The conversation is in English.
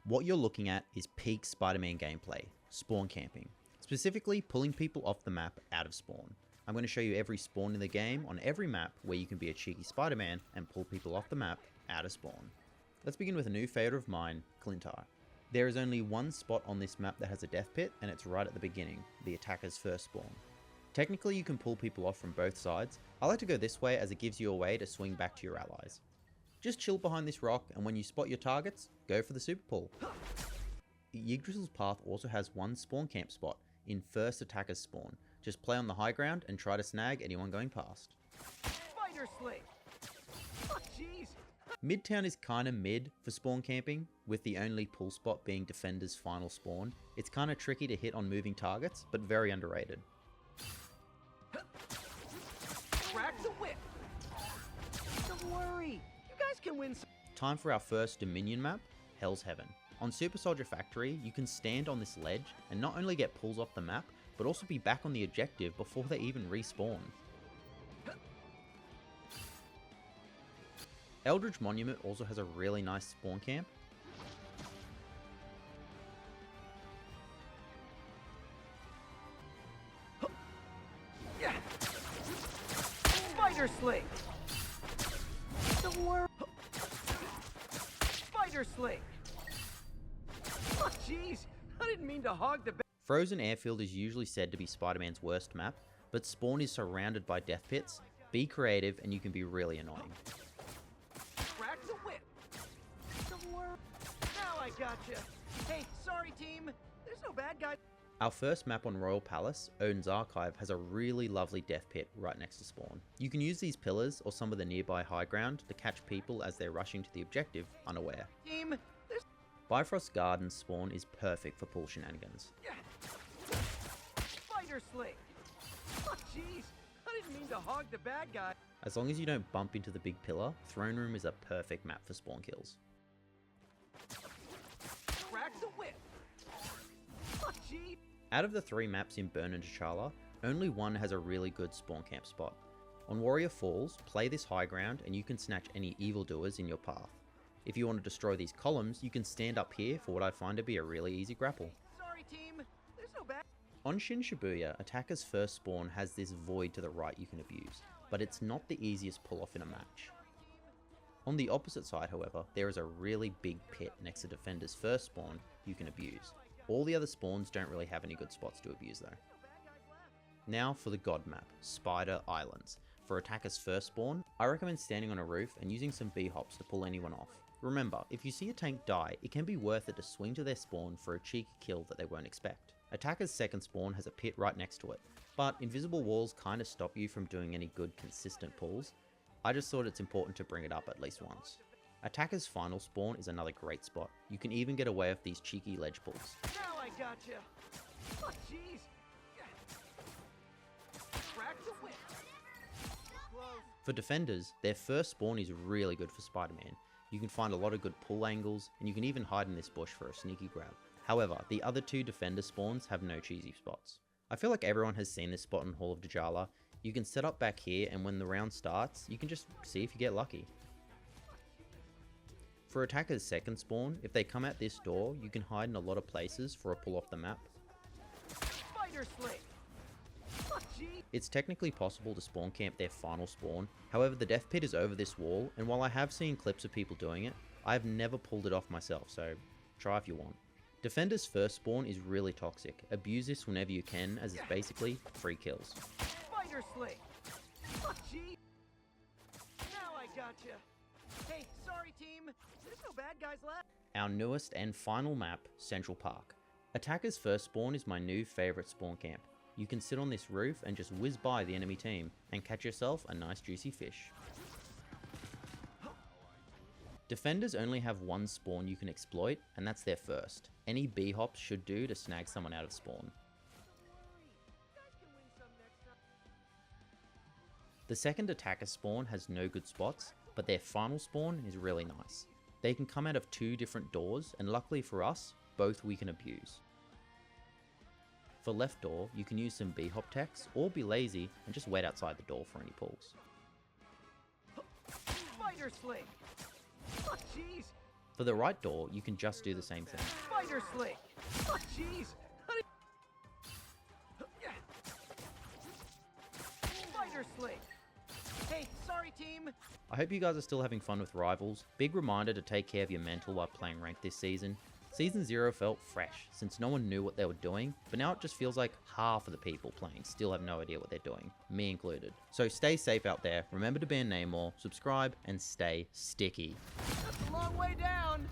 What you're looking at is peak Spider-Man gameplay, spawn camping, specifically pulling people off the map out of spawn. I'm going to show you every spawn in the game on every map where you can be a cheeky Spider-Man and pull people off the map out of spawn. Let's begin with a new favourite of mine, Clintar. There is only one spot on this map that has a death pit, and it's right at the beginning, the attacker's first spawn. Technically you can pull people off from both sides. I like to go this way as it gives you a way to swing back to your allies. Just chill behind this rock, and when you spot your targets, go for the super pull. Yggdrasil's path also has one spawn camp spot, in first attacker's spawn. Just play on the high ground and try to snag anyone going past. Spider Slate! Oh, jeez! Midtown is kinda mid for spawn camping, with the only pull spot being Defender's final spawn. It's kinda tricky to hit on moving targets, but very underrated. Crack the whip! Don't worry, you guys can win some. Time for our first Dominion map, Hell's Heaven. On Super Soldier Factory, you can stand on this ledge and not only get pulls off the map, but also be back on the objective before they even respawn. Eldridge Monument also has a really nice spawn camp. Spider Slate! Don't worry. Spider Slate! Oh, jeez! I didn't mean to hog the. Frozen Airfield is usually said to be Spider-Man's worst map, but spawn is surrounded by death pits. Be creative and you can be really annoying. Crack the whip! Don't worry. Now I gotcha. Hey, sorry team. There's no bad guy. Our first map on Royal Palace, Odin's Archive, has a really lovely death pit right next to spawn. You can use these pillars or some of the nearby high ground to catch people as they're rushing to the objective unaware. Team, there's. Bifrost Garden's spawn is perfect for pull shenanigans. Spider Slate! Oh, jeez! I didn't mean to hog the bad guy. As long as you don't bump into the big pillar, Throne Room is a perfect map for spawn kills. Crack the whip! Oh, jeez! Out of the 3 maps in Burn and T'Challa, only one has a really good spawn camp spot. On Warrior Falls, play this high ground and you can snatch any evildoers in your path. If you want to destroy these columns, you can stand up here for what I find to be a really easy grapple. Sorry team, there's no bad. On Shin Shibuya, attacker's first spawn has this void to the right you can abuse, but it's not the easiest pull off in a match. On the opposite side, however, there is a really big pit next to defender's first spawn you can abuse. All the other spawns don't really have any good spots to abuse though. Now for the God map, Spider Islands. For attacker's first spawn, I recommend standing on a roof and using some B-hops to pull anyone off. Remember, if you see a tank die, it can be worth it to swing to their spawn for a cheeky kill that they won't expect. Attacker's second spawn has a pit right next to it, but invisible walls kinda stop you from doing any good consistent pulls. I just thought it's important to bring it up at least once. Attacker's final spawn is another great spot. You can even get away with these cheeky ledge pulls. Now I gotcha. Oh, jeez. Crack the whip. Close. For defenders, their first spawn is really good for Spider-Man. You can find a lot of good pull angles, and you can even hide in this bush for a sneaky grab. However, the other 2 defender spawns have no cheesy spots. I feel like everyone has seen this spot in Hall of T'Challa. You can set up back here, and when the round starts, you can just see if you get lucky. For attacker's second spawn, if they come out this door, you can hide in a lot of places for a pull off the map. Spider Slate! Oh, jeez! It's technically possible to spawn camp their final spawn, however the death pit is over this wall, and while I have seen clips of people doing it, I have never pulled it off myself, so try if you want. Defender's first spawn is really toxic. Abuse this whenever you can, as it's basically free kills. Spider Slate! Oh, jeez! Now I gotcha. Hey, sorry team. There's no bad guys left. Our newest and final map, Central Park. Attacker's first spawn is my new favourite spawn camp. You can sit on this roof and just whiz by the enemy team and catch yourself a nice juicy fish. Defenders only have one spawn you can exploit, and that's their first. Any B-hops should do to snag someone out of spawn. The second attacker spawn has no good spots, but their final spawn is really nice. They can come out of 2 different doors, and luckily for us, both we can abuse. For left door, you can use some B-hop techs, or be lazy and just wait outside the door for any pulls. Spider Slate! Oh, jeez! For the right door, you can just do the same thing. Spider Slick! Oh, jeez! Spider Slick! Hey, sorry team! I hope you guys are still having fun with Rivals. Big reminder to take care of your mental while playing ranked this season. Season 0 felt fresh, since no one knew what they were doing, but now it just feels like half of the people playing still have no idea what they're doing, me included. So stay safe out there, remember to ban Namor, subscribe, and stay sticky. That's a long way down!